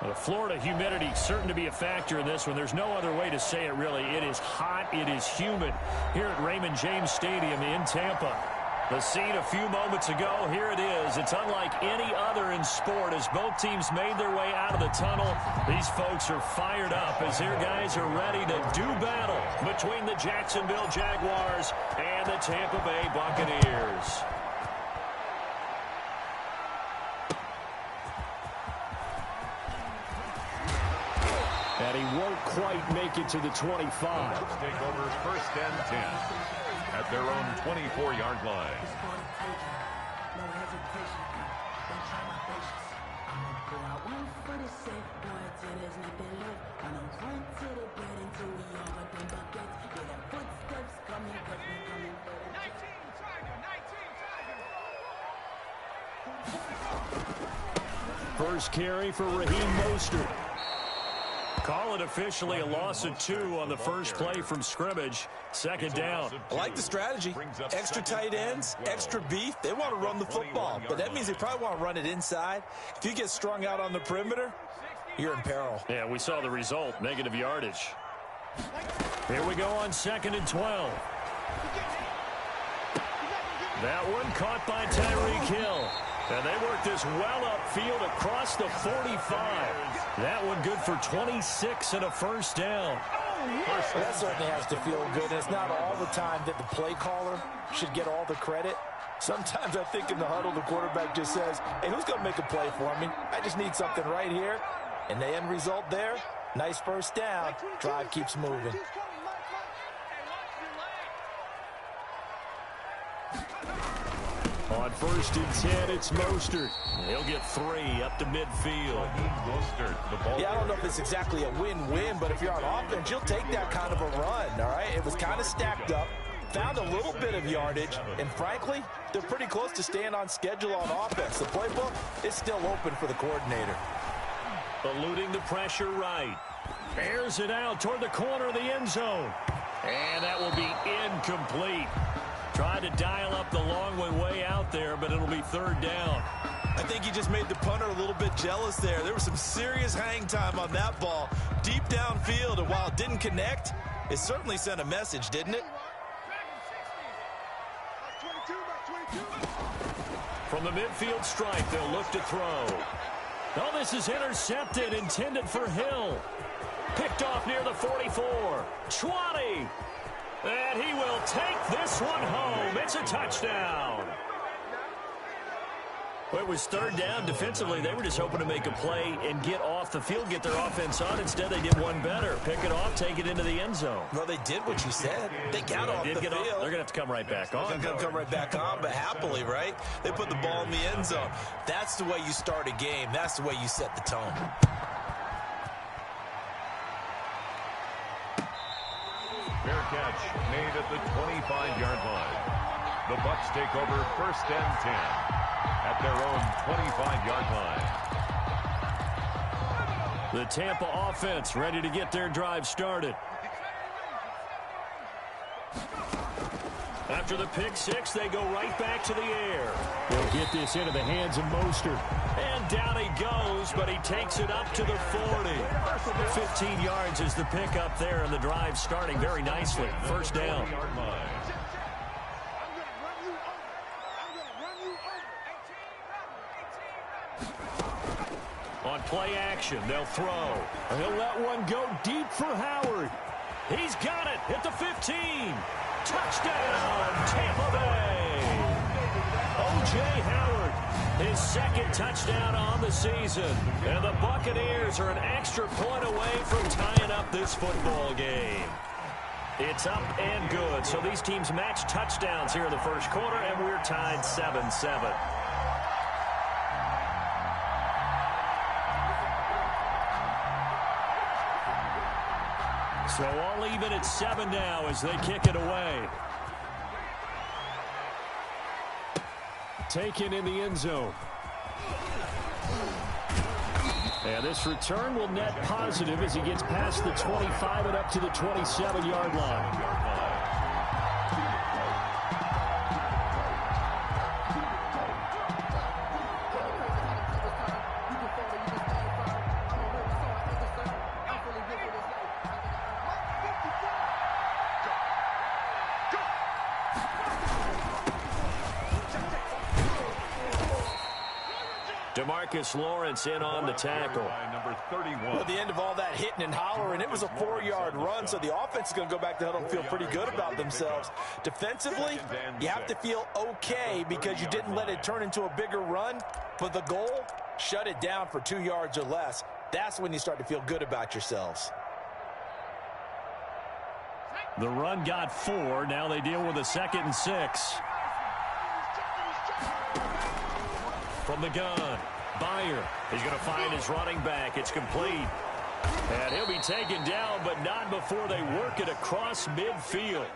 The Florida humidity certain to be a factor in this one. There's no other way to say it, really. It is hot. It is humid here at Raymond James Stadium in Tampa. The scene a few moments ago, here it is. It's unlike any other in sport as both teams made their way out of the tunnel. These folks are fired up as their guys are ready to do battle between the Jacksonville Jaguars and the Tampa Bay Buccaneers. And he won't quite make it to the 25. Bucs take over first and 10 at their own 24-yard line. First carry for Raheem Mostert. Call it officially a loss of 2 on the first play from scrimmage. Second down. I like the strategy. Extra tight ends, extra beef. They want to run the football, but that means they probably want to run it inside. If you get strung out on the perimeter, you're in peril. Yeah, we saw the result. Negative yardage. Here we go on second and 12. That one caught by Tyreek Hill. And they work this well upfield across the 45. That one good for 26 and a first down. That certainly has to feel good. It's not all the time that the play caller should get all the credit. Sometimes I think in the huddle, the quarterback just says, hey, who's going to make a play for me? I just need something right here. And the end result there, nice first down. Drive keeps moving. On first and 10, it's Mostert. He'll get 3 up to midfield. Yeah, I don't know if it's exactly a win-win, but if you're on offense, you'll take that kind of a run, all right? It was kind of stacked up, found a little bit of yardage, and frankly, they're pretty close to staying on schedule on offense. The playbook is still open for the coordinator. Eluding the pressure right. Airs it out toward the corner of the end zone. And that will be incomplete. Tried to dial up the long way out there, but it'll be third down. I think he just made the punter a little bit jealous there. There was some serious hang time on that ball, deep downfield, and while it didn't connect, it certainly sent a message, didn't it? From the midfield stripe, they'll look to throw. Oh, this is intercepted, intended for Hill. Picked off near the 44. 20. And he will take this one home. It's a touchdown. Well, it was third down. Defensively, they were just hoping to make a play and get off the field, get their offense on. Instead, they did one better. Pick it off, take it into the end zone. Well, they did what you said. They got off the field. They're going to have to come right back on. They're going to come right back on, but happily, right? They put the ball in the end zone. That's the way you start a game. That's the way you set the tone. Fair catch made at the 25-yard line. The Bucs take over first and 10 at their own 25-yard line. The Tampa offense ready to get their drive started. After the pick six, they go right back to the air. They'll get this into the hands of Mostert. And down he goes, but he takes it up to the 40. 15 yards is the pickup there, and the drive starting very nicely. First down. On play action, they'll throw. He'll let one go deep for Howard. He's got it at the 15. Touchdown, Tampa Bay. O.J. Howard, his second touchdown on the season. And the Buccaneers are an extra point away from tying up this football game. It's up and good. So these teams match touchdowns here in the first quarter, and we're tied 7-7. So all even at 7 now as they kick it away. Taken in the end zone. And this return will net positive as he gets past the 25 and up to the 27-yard line. DeMarcus Lawrence in on the tackle. Number 31. At the end of all that hitting and hollering, it was a 4-yard run, so the offense is going to go back to huddle and feel pretty good about themselves. Defensively, you have to feel okay because you didn't let it turn into a bigger run, but the goal, shut it down for 2 yards or less. That's when you start to feel good about yourselves. The run got 4. Now they deal with a 2nd and 6. From the gun, Byer. He's going to find his running back. It's complete. And he'll be taken down, but not before they work it across midfield.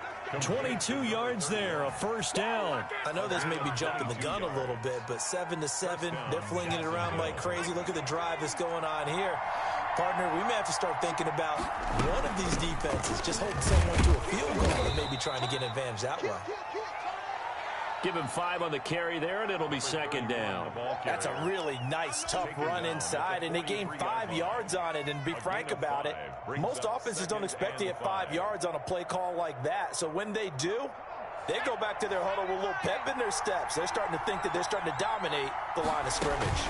22 yards there, a first down. I know this may be jumping the gun a little bit, but 7-7, they're flinging it around like crazy. Look at the drive that's going on here. Partner, we may have to start thinking about one of these defenses just holding someone to a field goal and maybe trying to get an advantage that way. Give him 5 on the carry there, and it'll be 2nd down. That's a really nice, tough run inside, and they gained 5 yards on it. And be frank about it, most offenses don't expect to get 5 yards on a play call like that. So when they do, they go back to their huddle with a little pep in their steps. They're starting to think that they're starting to dominate the line of scrimmage.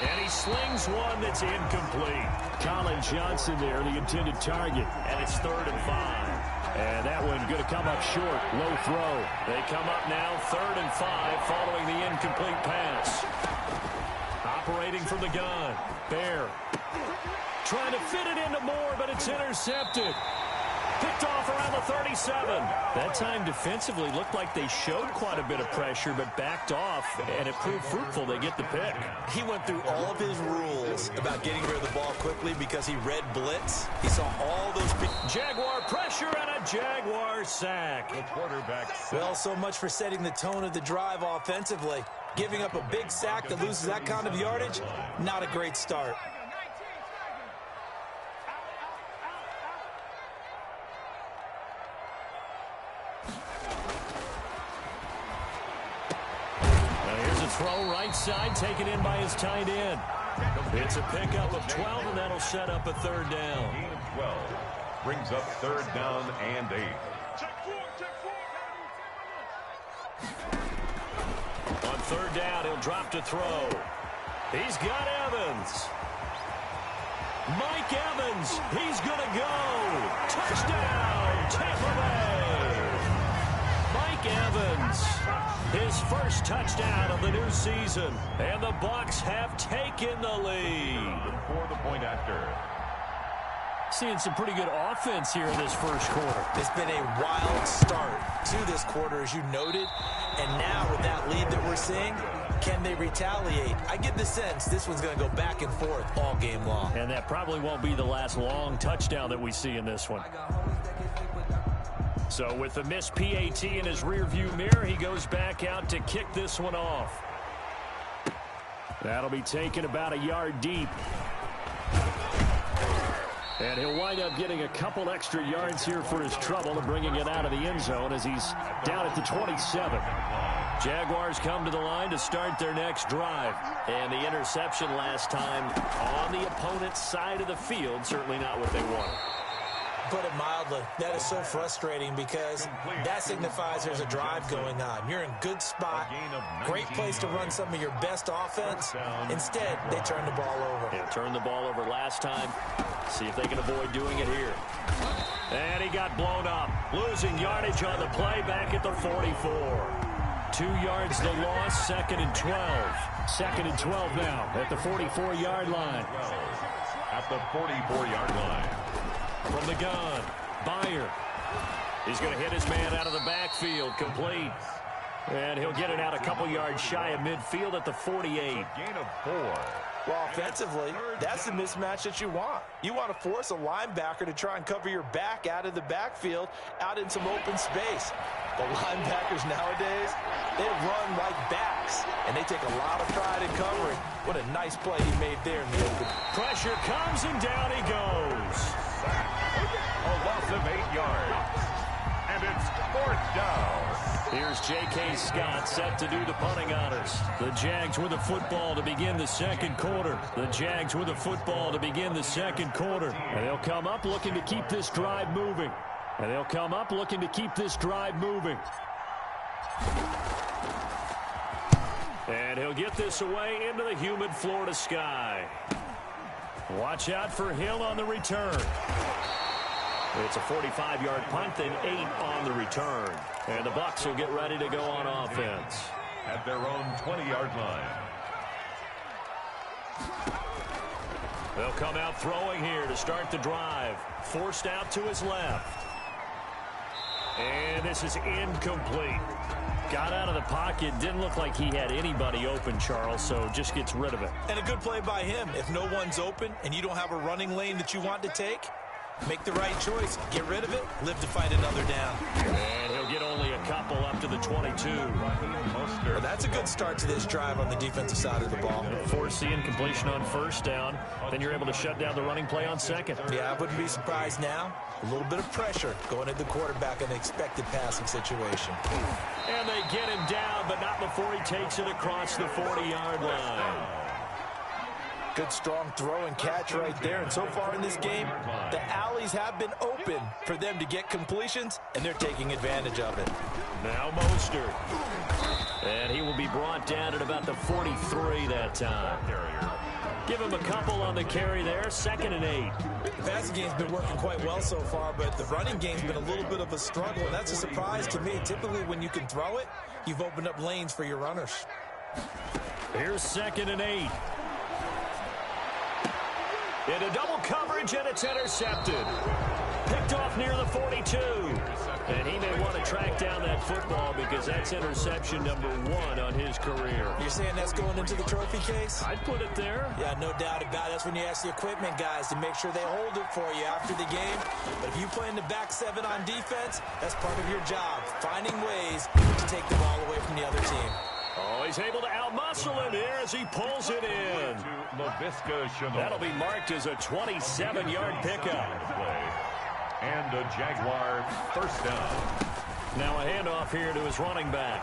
And he slings one that's incomplete. Colin Johnson there, the intended target, and it's 3rd and 5. And that one going to come up short. Low throw. They come up now 3rd and 5 following the incomplete pass. Operating from the gun. Bear trying to fit it into Moore, but it's intercepted. Picked off around the 37. That time defensively looked like they showed quite a bit of pressure, but backed off, and it proved fruitful. They get the pick. He went through all of his rules about getting rid of the ball quickly because he read blitz. He saw all those Jaguar pressure and a Jaguar sack. The quarterback. Well, so much for setting the tone of the drive offensively. Giving up a big sack that loses that kind of yardage, not a great start. Throw right side, taken in by his tight end. It's a pickup of 12, and that'll set up a 3rd down. Gain of 12 brings up 3rd down and 8. On 3rd down, he'll drop to throw. He's got Evans. Mike Evans, he's going to go. Touchdown, Tampa Bay. Mike Evans, his first touchdown of the new season, and the Bucs have taken the lead. For the point after. Seeing some pretty good offense here in this first quarter. It's been a wild start to this quarter, as you noted, and now with that lead that we're seeing, can they retaliate? I get the sense this one's going to go back and forth all game long. And that probably won't be the last long touchdown that we see in this one. So with the missed PAT in his rearview mirror, he goes back out to kick this one off. That'll be taken about a yard deep. And he'll wind up getting a couple extra yards here for his trouble and bringing it out of the end zone as he's down at the 27. Jaguars come to the line to start their next drive. And the interception last time on the opponent's side of the field, certainly not what they wanted. Put it mildly, that is so frustrating because that signifies there's a drive going on. You're in good spot, great place to run some of your best offense. Instead, they turn the ball over. Yeah, turned the ball over last time. See if they can avoid doing it here. And he got blown up. Losing yardage on the play back at the 44. 2 yards the loss, 2nd and 12. 2nd and 12 now at the 44-yard line. At the 44-yard line. From the gun, Byer. He's going to hit his man out of the backfield, complete. And he'll get it out a couple yards shy of midfield at the 48. Gain of 4. Well, offensively, that's the mismatch that you want. You want to force a linebacker to try and cover your back out of the backfield, out in some open space. The linebackers nowadays, they run like backs, and they take a lot of pride in covering. What a nice play he made there in the open. Pressure comes, and down he goes. A loss of 8 yards. And it's 4th down. Here's J.K. Scott set to do the punting honors. The Jags with the football to begin the second quarter. The Jags with the football to begin the second quarter. And they'll come up looking to keep this drive moving. And they'll come up looking to keep this drive moving. And he'll get this away into the humid Florida sky. Watch out for Hill on the return. It's a 45-yard punt and 8 on the return. And the Bucs will get ready to go on offense. At their own 20-yard line. They'll come out throwing here to start the drive. Forced out to his left. And this is incomplete. Got out of the pocket. Didn't look like he had anybody open, Charles, so just gets rid of it. And a good play by him. If no one's open and you don't have a running lane that you want to take, make the right choice. Get rid of it. Live to fight another down. And he'll get only a couple up to the 22. Well, that's a good start to this drive on the defensive side of the ball. Force the incompletion on first down. Then you're able to shut down the running play on second. Yeah, I wouldn't be surprised now. A little bit of pressure going at the quarterback in an expected passing situation. And they get him down, but not before he takes it across the 40-yard line. Good strong throw and catch right there. And so far in this game, the alleys have been open for them to get completions, and they're taking advantage of it. Now Mostert. And he will be brought down at about the 43 that time. Give him a couple on the carry there. 2nd and 8. The passing game's been working quite well so far, but the running game's been a little bit of a struggle, and that's a surprise to me. Typically, when you can throw it, you've opened up lanes for your runners. Here's 2nd and 8. Into double coverage, and it's intercepted. Picked off near the 42. And he may want to track down that football because that's interception number 1 on his career. You're saying that's going into the trophy case? I'd put it there. Yeah, no doubt about it. That's when you ask the equipment guys to make sure they hold it for you after the game. But if you play in the back 7 on defense, that's part of your job, finding ways to take the ball away from the other team. Oh, he's able to outmuscle him here as he pulls it in. That'll be marked as a 27-yard pickup. And a Jaguar first down. Now a handoff here to his running back.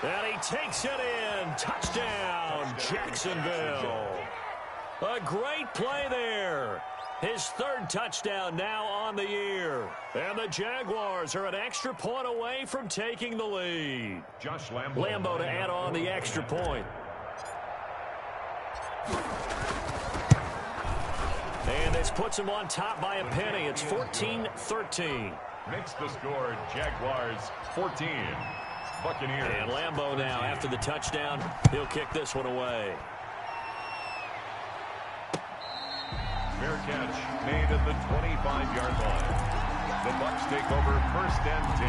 And he takes it in. Touchdown, Jacksonville. A great play there. His 3rd touchdown now on the year. And the Jaguars are an extra point away from taking the lead. Josh Lambo. Lambo to add on the extra point. And this puts him on top by a penny. It's 14-13. Makes the score Jaguars 14. Buccaneers. And Lambo now after the touchdown. He'll kick this one away. Fair catch made at the 25-yard line. The Bucs take over 1st and 10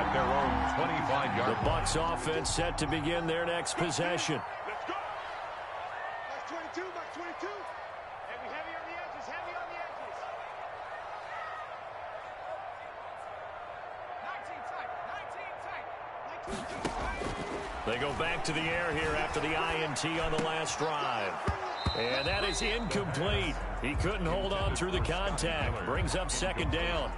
at their own 25-yard line. The Bucs offense set to begin their next possession. Let's go. Bucs 22, Bucs 22. Heavy on the edges, heavy on the edges. 19 tight. They go back to the air here after the INT on the last drive. And that is incomplete. He couldn't hold on through the contact. Brings up 2nd down.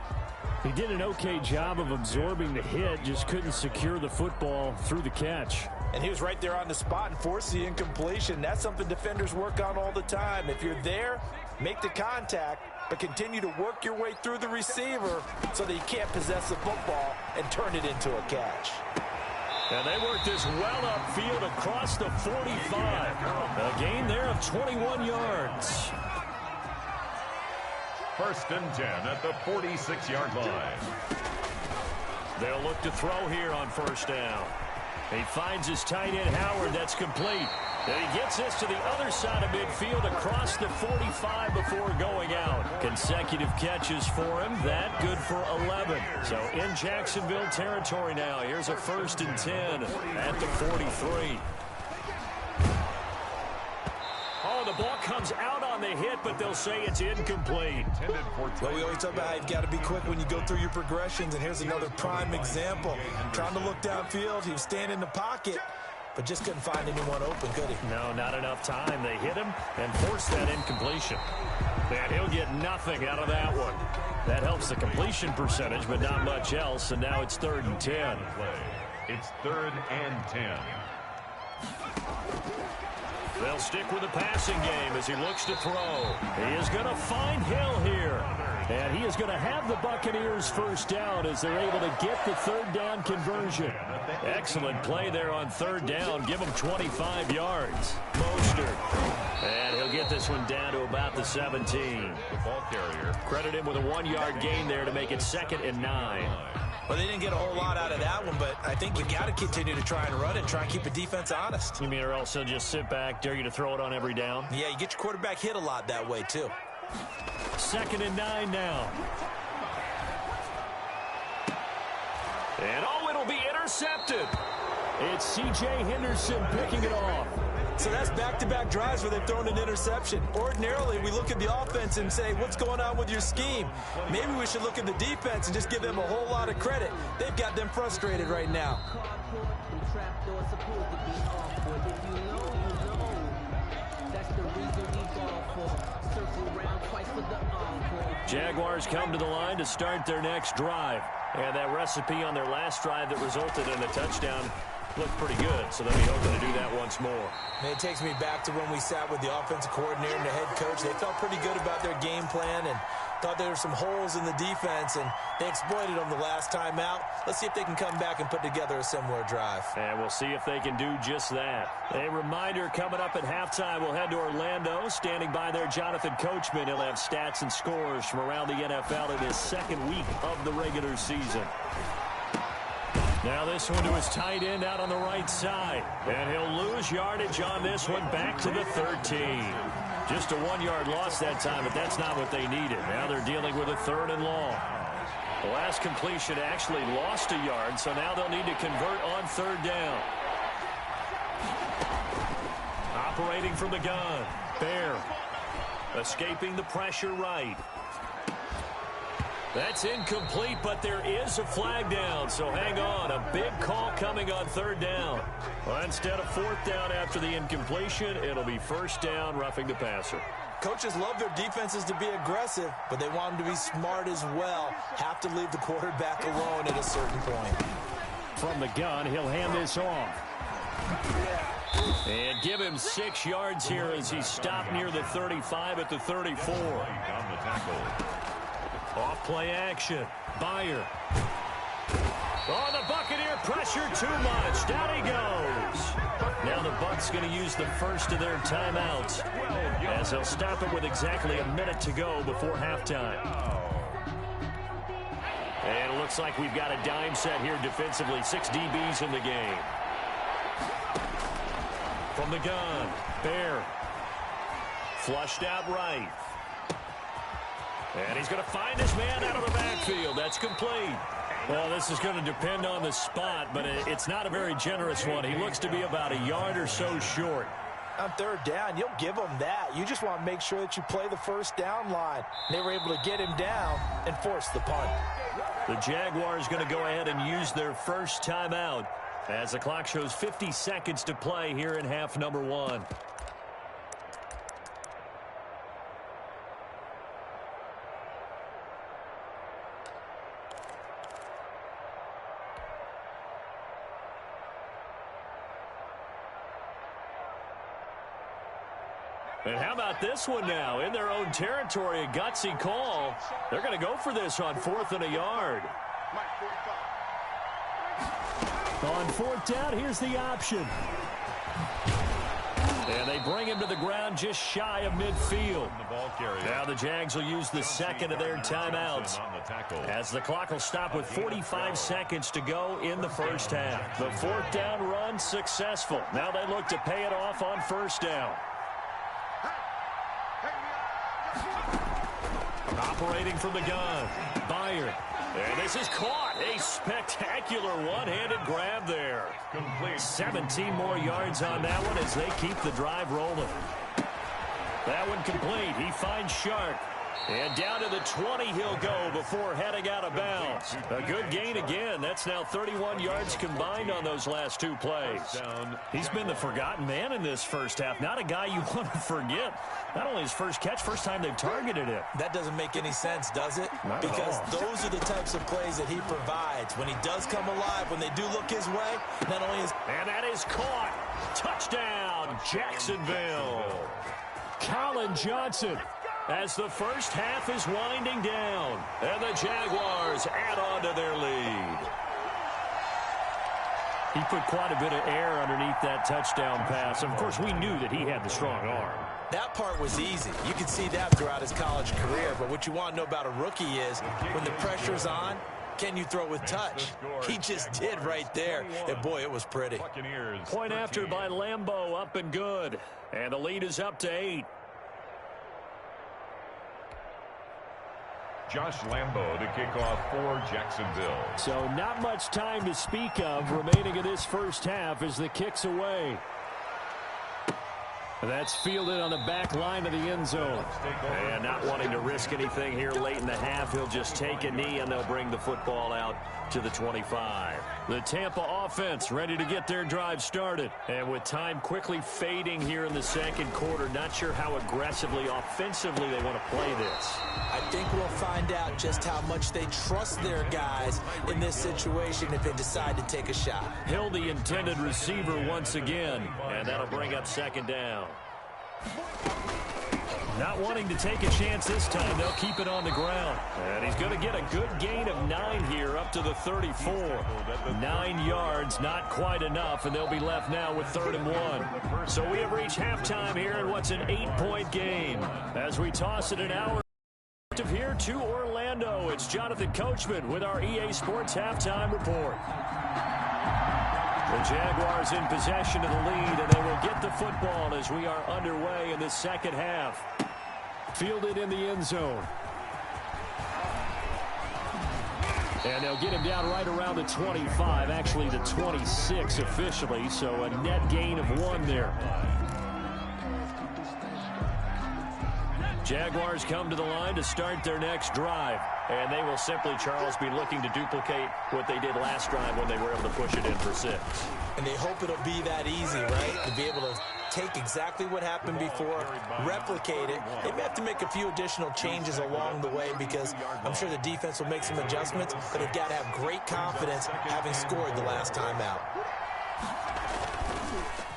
He did an okay job of absorbing the hit, just couldn't secure the football through the catch. And he was right there on the spot and forced the incompletion. That's something defenders work on all the time. If you're there, make the contact, but continue to work your way through the receiver so that you can't possess the football and turn it into a catch. And they worked this well upfield across the 45. A gain there of 21 yards. 1st and 10 at the 46-yard line. They'll look to throw here on 1st down. He finds his tight end Howard. That's complete. And he gets this to the other side of midfield across the 45 before going out. Consecutive catches for him. That good for 11. So in Jacksonville territory now. Here's a 1st and 10 at the 43. Oh, the ball comes out on the hit, but they'll say it's incomplete. Well, we always talk about how you've got to be quick when you go through your progressions, and here's another prime example. Trying to look downfield, he was standing in the pocket, but just couldn't find anyone open, could he? No, not enough time. They hit him and forced that incompletion. And he'll get nothing out of that one. That helps the completion percentage, but not much else, and now it's 3rd and 10. It's 3rd and 10. They'll stick with the passing game as he looks to throw. He is going to find Hill here. And he is going to have the Buccaneers first down as they're able to get the third down conversion. Excellent play there on third down. Give him 25 yards. Mostert. And he'll get this one down to about the 17. The ball carrier. Credit him with a 1-yard gain there to make it 2nd and 9. Well, they didn't get a whole lot out of that one, but I think you got to continue to try and run it, try and keep the defense honest. You mean or else they'll just sit back, dare you to throw it on every down? Yeah, you get your quarterback hit a lot that way, too. 2nd and 9 now. And it'll be intercepted. It's C.J. Henderson picking it off. So that's back-to-back drives where they've thrown an interception. Ordinarily, we look at the offense and say, what's going on with your scheme? Maybe we should look at the defense and just give them a whole lot of credit. They've got them frustrated right now. Jaguars come to the line to start their next drive. And that recipe on their last drive that resulted in a touchdown looked pretty good, so they'll be hoping to do that once more. And it takes me back to when we sat with the offensive coordinator and the head coach. They felt pretty good about their game plan and thought there were some holes in the defense, and they exploited them the last time out. Let's see if they can come back and put together a similar drive. And we'll see if they can do just that. A reminder, coming up at halftime, we'll head to Orlando. Standing by there, Jonathan Coachman. He'll have stats and scores from around the NFL in his 2nd week of the regular season. Now this one to his tight end out on the right side. And he'll lose yardage on this one back to the 13. Just a 1-yard loss that time, but that's not what they needed. Now they're dealing with a 3rd and long. The last completion actually lost a yard, so now they'll need to convert on 3rd down. Operating from the gun. Bear. Escaping the pressure right. That's incomplete, but there is a flag down, so hang on. A big call coming on 3rd down. Well, instead of 4th down after the incompletion, it'll be 1st down, roughing the passer. Coaches love their defenses to be aggressive, but they want them to be smart as well. Have to leave the quarterback alone at a certain point. From the gun, he'll hand this off. And give him 6 yards here as he stopped near the 35 at the 34. On the tackle. Off play action. Byer. Oh, the Buccaneer pressure too much. Down he goes. Now the Bucs going to use the first of their timeouts as they'll stop it with exactly a minute to go before halftime. And it looks like we've got a dime set here defensively. 6 DBs in the game. From the gun, Bear. Flushed out right. And he's going to find his man out of the backfield. That's complete. Well, this is going to depend on the spot, but it's not a very generous one. He looks to be about a yard or so short. On 3rd down, you'll give him that. You just want to make sure that you play the 1st down line. They were able to get him down and force the punt. The Jaguars going to go ahead and use their first timeout as the clock shows 50 seconds to play here in half number 1. And how about this one now? In their own territory, a gutsy call. They're going to go for this on 4th and a yard. On 4th down, here's the option. And they bring him to the ground just shy of midfield. Now the Jags will use the 2nd of their timeouts as the clock will stop with 45 seconds to go in the first half. The 4th down run successful. Now they look to pay it off on 1st down. Operating from the gun, Byer. And this is caught. A spectacular one-handed grab there. Complete. 17 more yards on that one as they keep the drive rolling. That one complete. He finds Shark. And down to the 20 he'll go before heading out of bounds. A good gain again. That's now 31 yards combined on those last two plays. He's been the forgotten man in this first half. Not a guy you want to forget. Not only his first catch, first time they've targeted him. That doesn't make any sense, does it? Not because those are the types of plays that he provides. When he does come alive, when they do look his way, not only is... And that is caught. Touchdown, Jacksonville. Colin Johnson. As the first half is winding down, and the Jaguars add on to their lead. He put quite a bit of air underneath that touchdown pass. Of course, we knew that he had the strong arm. That part was easy. You can see that throughout his college career. But what you want to know about a rookie is when the pressure's on, can you throw with touch? He just did right there. And, boy, it was pretty. Point after by Lambeau, up and good. And the lead is up to 8. Josh Lambeau to kick off for Jacksonville. So not much time to speak of remaining in this first half as the kick's away. That's fielded on the back line of the end zone. And not wanting to risk anything here late in the half, he'll just take a knee and they'll bring the football out to the 25. The Tampa offense ready to get their drive started. And with time quickly fading here in the second quarter, not sure how aggressively, offensively they want to play this. I think we'll find out just how much they trust their guys in this situation if they decide to take a shot. Hill, the intended receiver once again, and that'll bring up second down. Not wanting to take a chance this time, they'll keep it on the ground. And he's going to get a good gain of 9 here up to the 34. 9 yards, not quite enough, and they'll be left now with 3rd and 1. So we have reached halftime here in what's an 8-point game. As we toss it an hour here to Orlando, it's Jonathan Coachman with our EA Sports Halftime Report. The Jaguars in possession of the lead, and they will get the football as we are underway in the second half. Fielded in the end zone. And they'll get him down right around the 25, actually the 26 officially, so a net gain of 1 there. Jaguars come to the line to start their next drive. And they will simply, Charles, be looking to duplicate what they did last drive when they were able to push it in for 6. And they hope it'll be that easy, right? To be able to take exactly what happened before, replicate it. They may have to make a few additional changes along the way because I'm sure the defense will make some adjustments, but they've got to have great confidence having scored the last time out.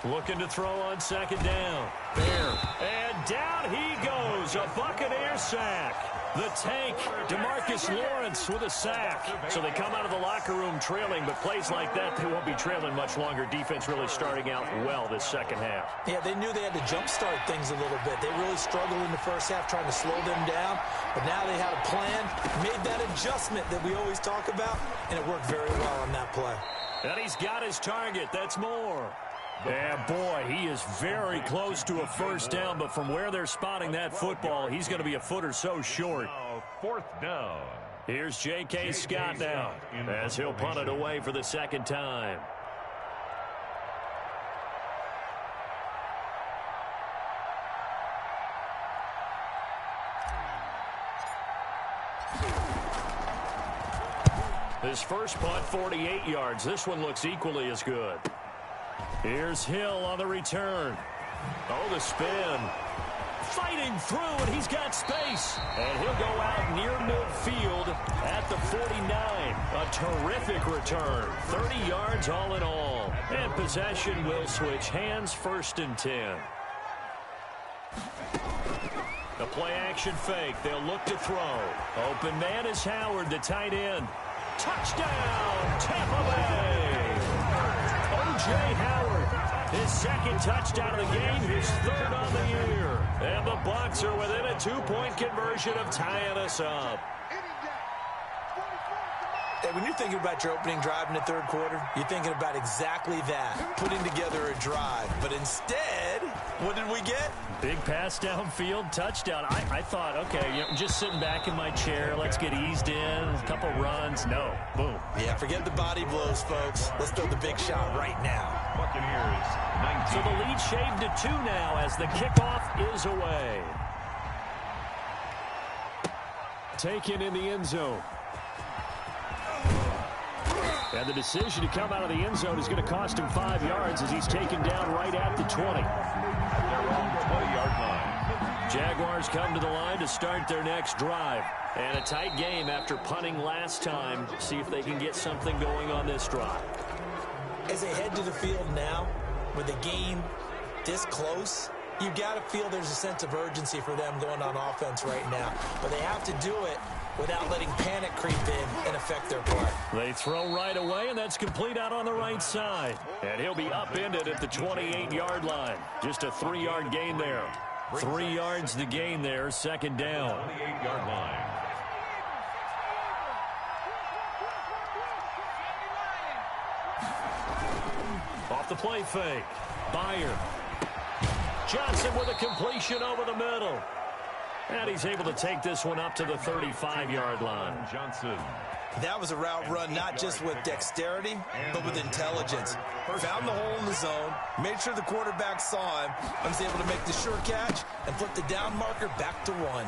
Looking to throw on second down. There. And down he goes. A Buccaneer sack. The tank, DeMarcus Lawrence with a sack. So they come out of the locker room trailing, but plays like that, they won't be trailing much longer. Defense really starting out well this second half. Yeah, they knew they had to jumpstart things a little bit. They really struggled in the first half trying to slow them down, but now they had a plan, made that adjustment that we always talk about, and it worked very well on that play. And he's got his target. That's more. And, boy, he is very close to a first down, but from where they're spotting that football, he's going to be a foot or so short. 4th down. Here's J.K. Scott now as he'll punt it away for the second time. His first punt, 48 yards. This one looks equally as good. Here's Hill on the return. Oh, the spin. Fighting through, and he's got space. And he'll go out near midfield at the 49. A terrific return. 30 yards all in all. And possession will switch hands, 1st and 10. The play-action fake. They'll look to throw. Open man is Howard, the tight end. Touchdown, Tampa Bay. O.J. Howard, his second touchdown of the game, his 3rd on the year. And the Bucs are within a 2-point conversion of tying us up. Hey, when you're thinking about your opening drive in the 3rd quarter, you're thinking about exactly that, putting together a drive. But instead, what did we get? Big pass downfield, touchdown. I thought, okay, just sitting back in my chair, let's get eased in, a couple runs. No, boom. Yeah, forget the body blows, folks. Let's throw the big shot right now. Buccaneers, 19. So the lead shaved to 2 now as the kickoff is away. taken in the end zone. And the decision to come out of the end zone is going to cost him 5 yards as he's taken down right at the 20. At their own 20-yard line. Jaguars come to the line to start their next drive. And a tight game after punting last time. See if they can get something going on this drive. As they head to the field now, with the game this close, you've got to feel there's a sense of urgency for them going on offense right now. But they have to do it without letting panic creep in and affect their play. They throw right away, and that's complete out on the right side. And he'll be upended at the 28-yard line. Just a 3-yard gain there. 3 yards to gain there, second down. 28-yard line. Off the play fake. Byer. Johnson with a completion over the middle. And he's able to take this one up to the 35-yard line. Johnson. That was a route run not just with dexterity, but with intelligence. Found the hole in the zone, made sure the quarterback saw him, and was able to make the sure catch and flip the down marker back to 1.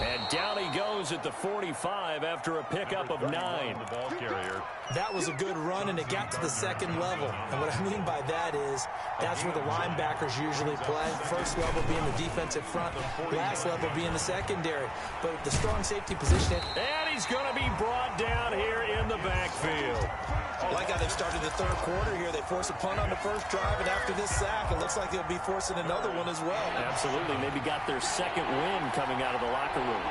And down he goes at the 45 after a pickup of 9. The ball carrier. That was a good run, and it got to the second level. And what I mean by that is that's where the linebackers usually play. First level being the defensive front, last level being the secondary. But the strong safety position. And he's going to be brought down here in the backfield. I like how they've started the third quarter here. They force a punt on the first drive, and after this sack, it looks like they'll be forcing another one as well. Absolutely. Maybe got their second win coming out of the locker room.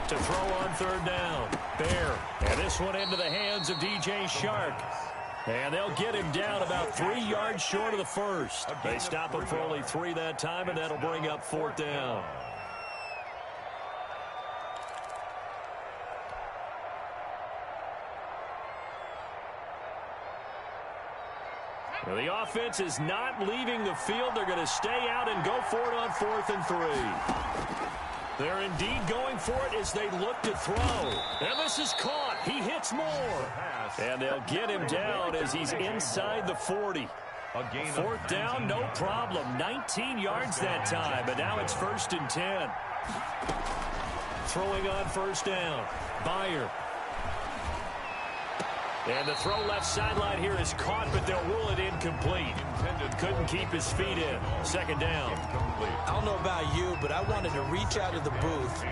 To throw on third down. Bear. And this one into the hands of DJ Shark. And they'll get him down about 3 yards short of the first. They stop him for only 3 that time, and that'll bring up fourth down. Well, the offense is not leaving the field. They're going to stay out and go for it on 4th and 3. They're indeed going for it as they look to throw. And this is caught. He hits more. And they'll get him down as he's inside the 40. Fourth down, no problem. 19 yards that time, but now it's 1st and 10. Throwing on first down. Byer. And the throw left sideline here is caught, but they'll rule it incomplete. Couldn't keep his feet in. Second down. I don't know about you, but I wanted to reach out of the booth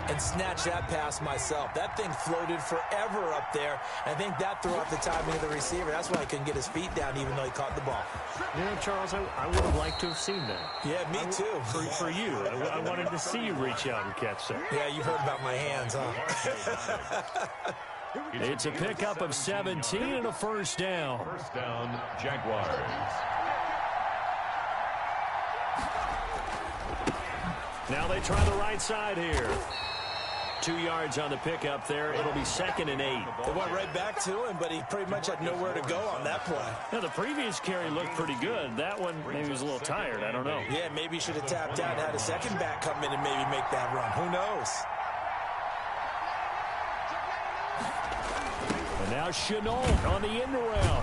and snatch that pass myself. That thing floated forever up there. I think that threw off the timing of the receiver. That's why he couldn't get his feet down even though he caught the ball. You know, Charles, I would have liked to have seen that. Yeah, me too. For you. I wanted to see you reach out and catch that. Yeah, you've heard about my hands, huh? It's a pickup of 17 and a first down. First down, Jaguars. Now they try the right side here. 2 yards on the pickup there. It'll be 2nd and 8. They went right back to him, but he pretty much had nowhere to go on that play. Now, the previous carry looked pretty good. That one, maybe he was a little tired. I don't know. Yeah, maybe he should have tapped out and had a second back come in and maybe make that run. Who knows? And now Chenault on the end around.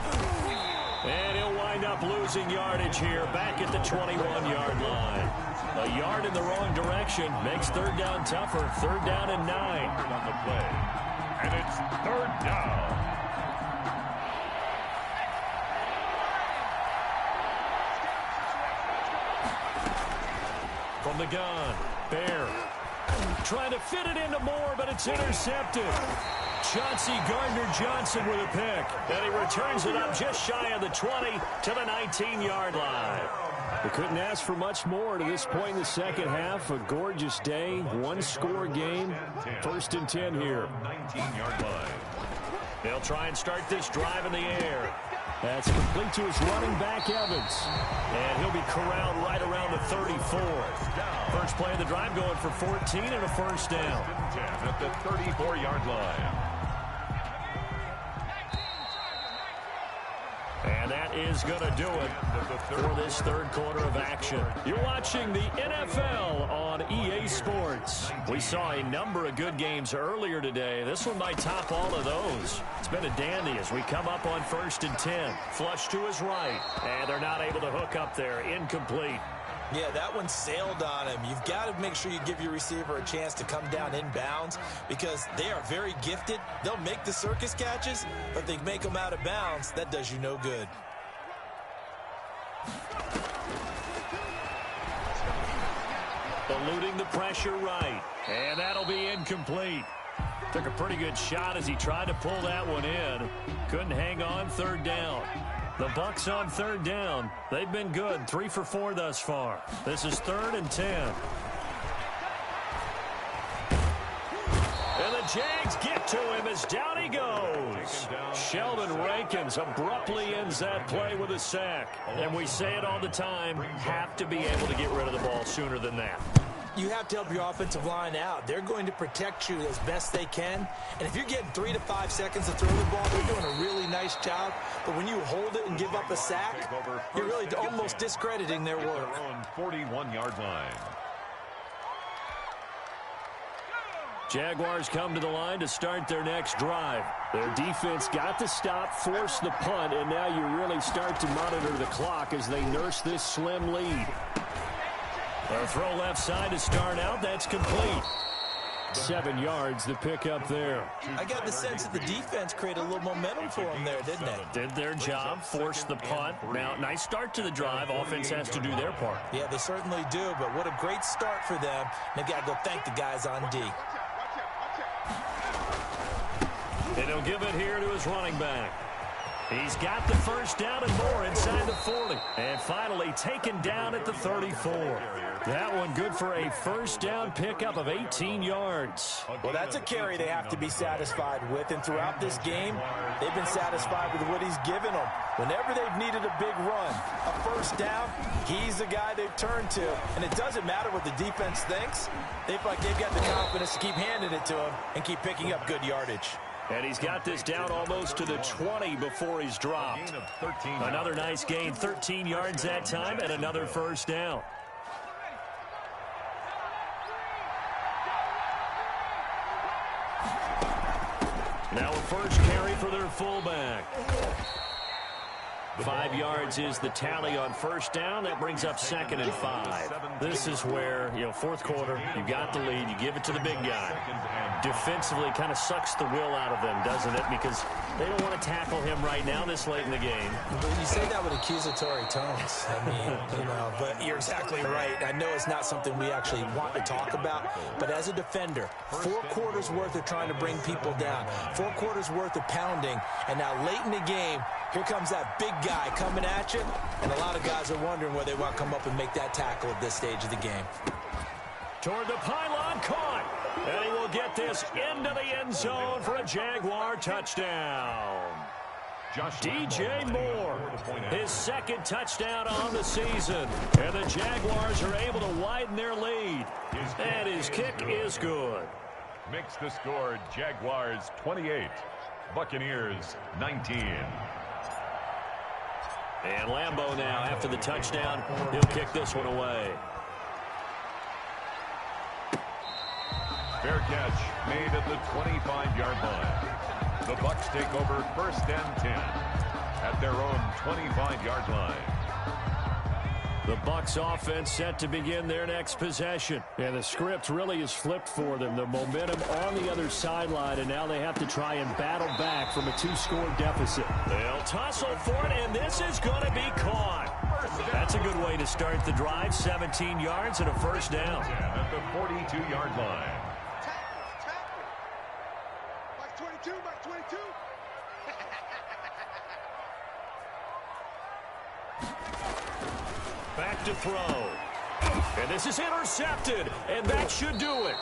And he'll wind up losing yardage here back at the 21-yard line. A yard in the wrong direction makes third down tougher. 3rd down and 9. On the play. And it's 3rd down. From the gun, Bear. Trying to fit it into Moore, but it's intercepted. Chauncey Gardner-Johnson with a pick. And he returns it up just shy of the 20 to the 19-yard line. They couldn't ask for much more to this point in the second half. A gorgeous day, one-score game. 1st and 10 here. 19-yard line. They'll try and start this drive in the air. That's complete to his running back, Evans. And he'll be corralled right around the 34. First play of the drive going for 14 and a first down. At the 34-yard line. And that is going to do it for this third quarter of action. You're watching the NFL on EA Sports. We saw a number of good games earlier today. This one might top all of those. It's been a dandy as we come up on 1st and 10. Flush to his right. And they're not able to hook up there. Incomplete. Yeah, that one sailed on him. You've got to make sure you give your receiver a chance to come down inbounds because they are very gifted. They'll make the circus catches, but if they make them out of bounds, that does you no good. Eluding the pressure right. And that'll be incomplete. Took a pretty good shot as he tried to pull that one in. Couldn't hang on. Third down. The Bucs on third down. They've been good. 3 for 4 thus far. This is 3rd and 10. And the Jags get to him as down he goes. Sheldon Rankins abruptly ends that play with a sack. And we say it all the time, have to be able to get rid of the ball sooner than that. You have to help your offensive line out. They're going to protect you as best they can. And if you're getting 3 to 5 seconds to throw the ball, they're doing a really nice job. But when you hold it and give up a sack, you're really almost discrediting their work. 41-yard line. Jaguars come to the line to start their next drive. Their defense got to stop, force the punt, and now you really start to monitor the clock as they nurse this slim lead. A throw left side to start out. That's complete. 7 yards to pick up there. I got the sense that the defense created a little momentum for them there, didn't they? Did their job, forced the punt. Now, nice start to the drive. Offense has to do their part. Yeah, they certainly do, but what a great start for them. They've got to go thank the guys on D. And he'll give it here to his running back. He's got the first down and more inside the 40. And finally taken down at the 34. That one good for a first down pickup of 18 yards. Well, that's a carry they have to be satisfied with. And throughout this game, they've been satisfied with what he's given them. Whenever they've needed a big run, a first down, he's the guy they've turned to. And it doesn't matter what the defense thinks. They feel like they've got the confidence to keep handing it to him and keep picking up good yardage. And he's got this down almost to the 20 before he's dropped. Another nice gain, 13 yards that time, and another first down. Now a first carry for their fullback. 5 yards is the tally on first down. That brings up 2nd and 5. This is where, fourth quarter, you got the lead. You give it to the big guy. Defensively, kind of sucks the will out of them, doesn't it? Because they don't want to tackle him right now this late in the game. But you say that with accusatory tones. I mean, but you're exactly right. I know it's not something we actually want to talk about. But as a defender, 4 quarters worth of trying to bring people down. 4 quarters worth of pounding. And now late in the game, here comes that big guy coming at you, and a lot of guys are wondering whether they want to come up and make that tackle at this stage of the game. Toward the pylon, caught, and he will get this into the end zone for a Jaguar touchdown. DJ Moore, his 2nd touchdown on the season, and the Jaguars are able to widen their lead, and his kick is good. Makes the score Jaguars 28, Buccaneers 19. And Lambeau now, after the touchdown, he'll kick this one away. Fair catch made at the 25-yard line. The Bucs take over 1st and 10 at their own 25-yard line. The Bucs offense set to begin their next possession. And the script really is flipped for them. The momentum on the other sideline, and now they have to try and battle back from a 2-score deficit. They'll tussle for it, and this is going to be caught. That's a good way to start the drive. 17 yards and a first down. At the 42-yard line. Bucs 22, Bucs 22. Back to throw. And this is intercepted, and that should do it.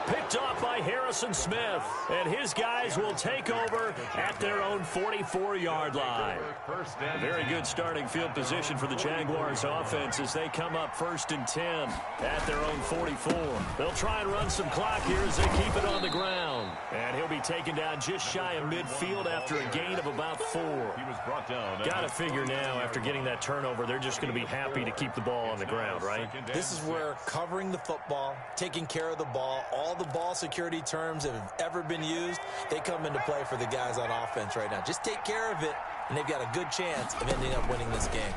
Picked off by Harrison Smith, and his guys will take over at their own 44-yard line. A very good starting field position for the Jaguars offense as they come up 1st and 10 at their own 44. They'll try and run some clock here as they keep it on the ground. And he'll be taken down just shy of midfield after a gain of about 4. He was brought down. Got to figure now, after getting that turnover, they're just going to be happy to keep the ball on the ground, right? This is where covering the football, taking care of the ball, all the ball security terms that have ever been used, they come into play for the guys on offense right now. Just take care of it, and they've got a good chance of ending up winning this game.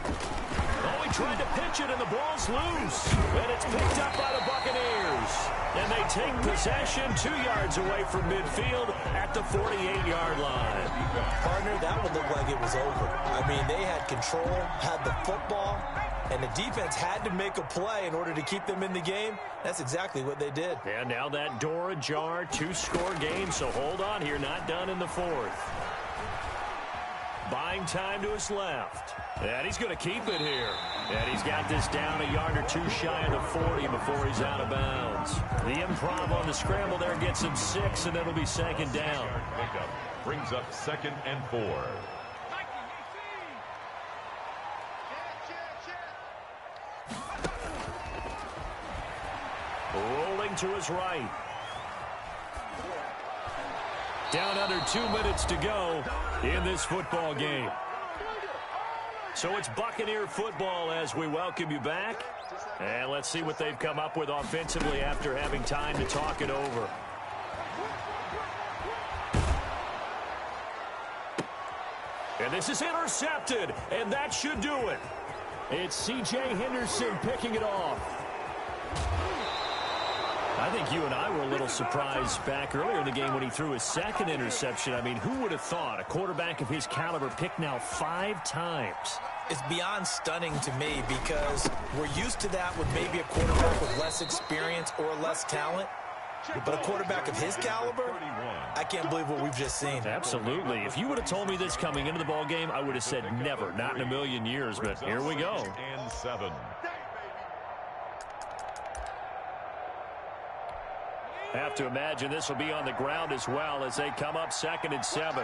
Oh, he tried to pitch it, and the ball's loose. And it's picked up by the Buccaneers. And they take possession 2 yards away from midfield at the 48-yard line. Partner, that would look like it was over. I mean, they had control, had the football, and the defense had to make a play in order to keep them in the game. That's exactly what they did. And now that door ajar, 2-score game, so hold on here, not done in the fourth. Buying time to his left. And he's going to keep it here. And he's got this down a yard or two shy of the 40 before he's out of bounds. The improv on the scramble there gets him 6, and it'll be second down. Pickup brings up 2nd and 4. Rolling to his right. Down under 2 minutes to go in this football game. So it's Buccaneer football as we welcome you back. And let's see what they've come up with offensively after having time to talk it over. And this is intercepted, and that should do it. It's C.J. Henderson picking it off. I think you and I were a little surprised back earlier in the game when he threw his second interception. I mean, who would have thought a quarterback of his caliber picked now 5 times? It's beyond stunning to me because we're used to that with maybe a quarterback with less experience or less talent. But a quarterback of his caliber, I can't believe what we've just seen. Absolutely. If you would have told me this coming into the ball game, I would have said never, not in a million years. But here we go. And 7. Have to imagine this will be on the ground as well as they come up 2nd and 7.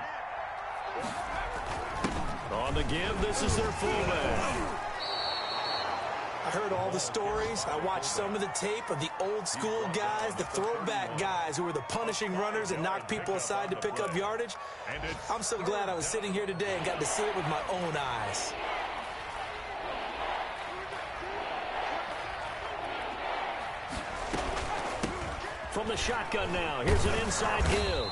On the give, this is their fullback. I heard all the stories. I watched some of the tape of the old school guys, the throwback guys who were the punishing runners and knocked people aside to pick up yardage. I'm so glad I was sitting here today and got to see it with my own eyes. From the shotgun now, here's an inside give.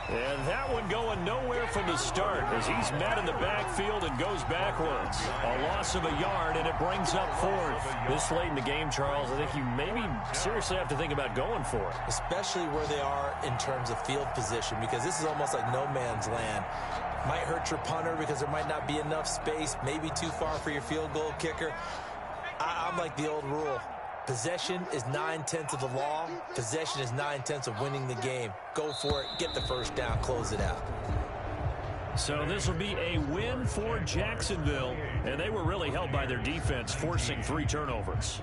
And that one going nowhere from the start as he's met in the backfield and goes backwards. A loss of a yard, and it brings up 4th. This late in the game, Charles, I think you maybe seriously have to think about going for it. Especially where they are in terms of field position, because this is almost like no man's land. Might hurt your punter because there might not be enough space, maybe too far for your field goal kicker. I'm like the old rule. Possession is 9/10 of the law. Possession is 9/10 of winning the game. Go for it. Get the first down. Close it out. So this will be a win for Jacksonville. And they were really helped by their defense, forcing 3 turnovers.